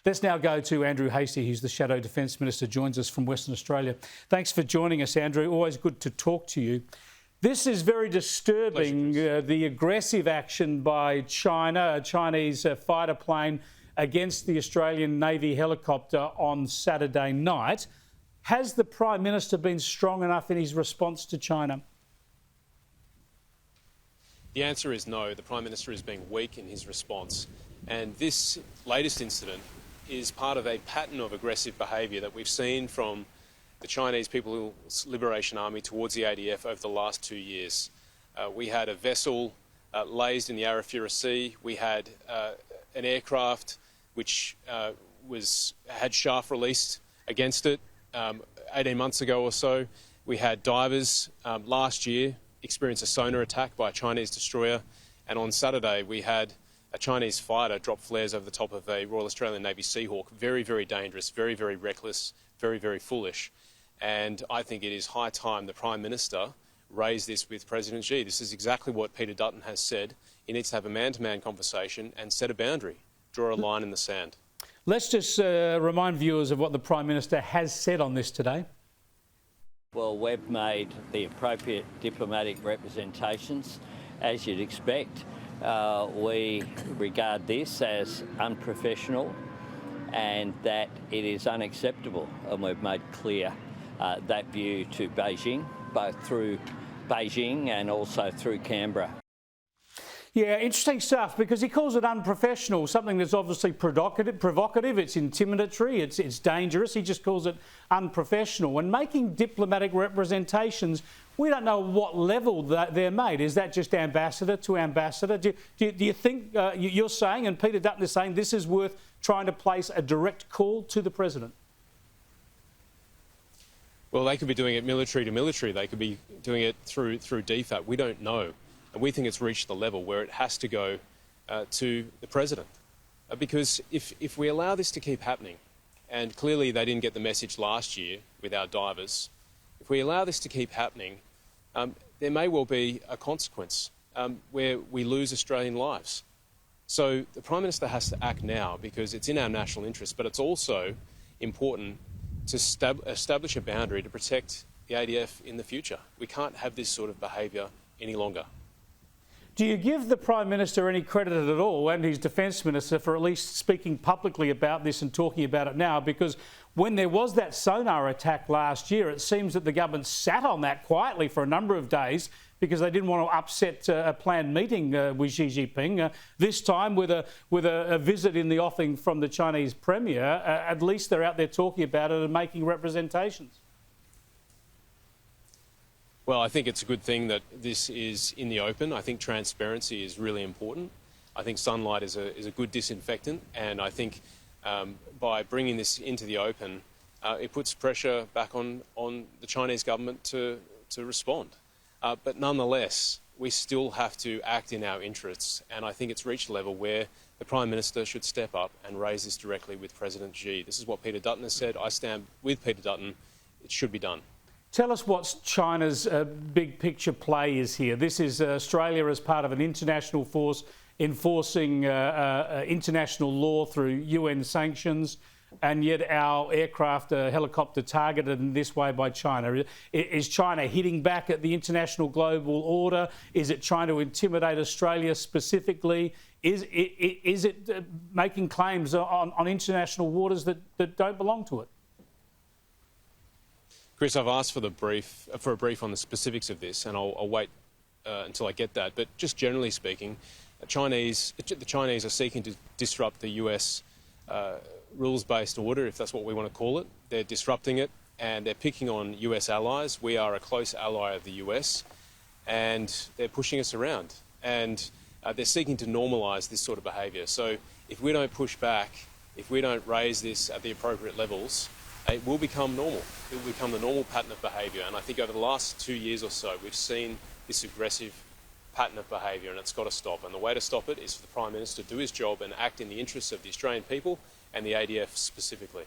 Let's now go to Andrew Hastie, who's the Shadow Defence Minister, joins us from Western Australia. Thanks for joining us, Andrew. Always good to talk to you. This is very disturbing, the aggressive action by China, a Chinese fighter plane against the Australian Navy helicopter on Saturday night. Has the Prime Minister been strong enough in his response to China? The answer is no. The Prime Minister is being weak in his response. And this latest incident is part of a pattern of aggressive behaviour that we've seen from the Chinese People's Liberation Army towards the ADF over the last 2 years. We had a vessel lased in the Arafura Sea. We had an aircraft which had chaff released against it 18 months ago or so. We had divers last year experience a sonar attack by a Chinese destroyer. And on Saturday, we had a Chinese fighter drop flares over the top of a Royal Australian Navy Seahawk. Very, very dangerous, very, very reckless, very, very foolish. And I think it is high time the Prime Minister raise this with President Xi. This is exactly what Peter Dutton has said. He needs to have a man-to-man conversation and set a boundary, draw a line in the sand. Let's just remind viewers of what the Prime Minister has said on this today. Well, we've made the appropriate diplomatic representations, as you'd expect. We regard this as unprofessional and that it is unacceptable, and we've made clear that view to Beijing, both through Beijing and also through Canberra. Yeah, interesting stuff, because he calls it unprofessional, something that's obviously provocative, it's intimidatory, it's dangerous. He just calls it unprofessional. When making diplomatic representations, we don't know what level that they're made. Is that just ambassador to ambassador? Do you think you're saying, and Peter Dutton is saying, this is worth trying to place a direct call to the President? Well, they could be doing it military to military. They could be doing it through DFAT. We don't know. And we think it's reached the level where it has to go to the President. Because if we allow this to keep happening, and clearly they didn't get the message last year with our divers, if we allow this to keep happening, there may well be a consequence where we lose Australian lives. So the Prime Minister has to act now because it's in our national interest, but it's also important to establish a boundary to protect the ADF in the future. We can't have this sort of behaviour any longer. Do you give the Prime Minister any credit at all, and his Defence Minister, for at least speaking publicly about this and talking about it now? Because when there was that sonar attack last year, it seems that the government sat on that quietly for a number of days because they didn't want to upset a planned meeting with Xi Jinping. This time, with a visit in the offing from the Chinese Premier, at least they're out there talking about it and making representations. Well, I think it's a good thing that this is in the open. I think transparency is really important. I think sunlight is a good disinfectant, and I think by bringing this into the open, it puts pressure back on the Chinese government to respond. But nonetheless, we still have to act in our interests, and I think it's reached a level where the Prime Minister should step up and raise this directly with President Xi. This is what Peter Dutton has said. I stand with Peter Dutton. It should be done. Tell us what China's big picture play is here. This is Australia as part of an international force enforcing international law through UN sanctions, and yet our aircraft are helicopter targeted in this way by China. Is China hitting back at the international global order? Is it trying to intimidate Australia specifically? Is it making claims on international waters that don't belong to it? Chris, I've asked for a brief on the specifics of this, and I'll wait until I get that. But just generally speaking, the Chinese are seeking to disrupt the US rules-based order, if that's what we want to call it. They're disrupting it, and they're picking on US allies. We are a close ally of the US, and they're pushing us around. And they're seeking to normalise this sort of behaviour. So if we don't push back, if we don't raise this at the appropriate levels, it will become normal. It will become the normal pattern of behaviour. And I think over the last 2 years or so, we've seen this aggressive pattern of behaviour, and it's got to stop. And the way to stop it is for the Prime Minister to do his job and act in the interests of the Australian people and the ADF specifically.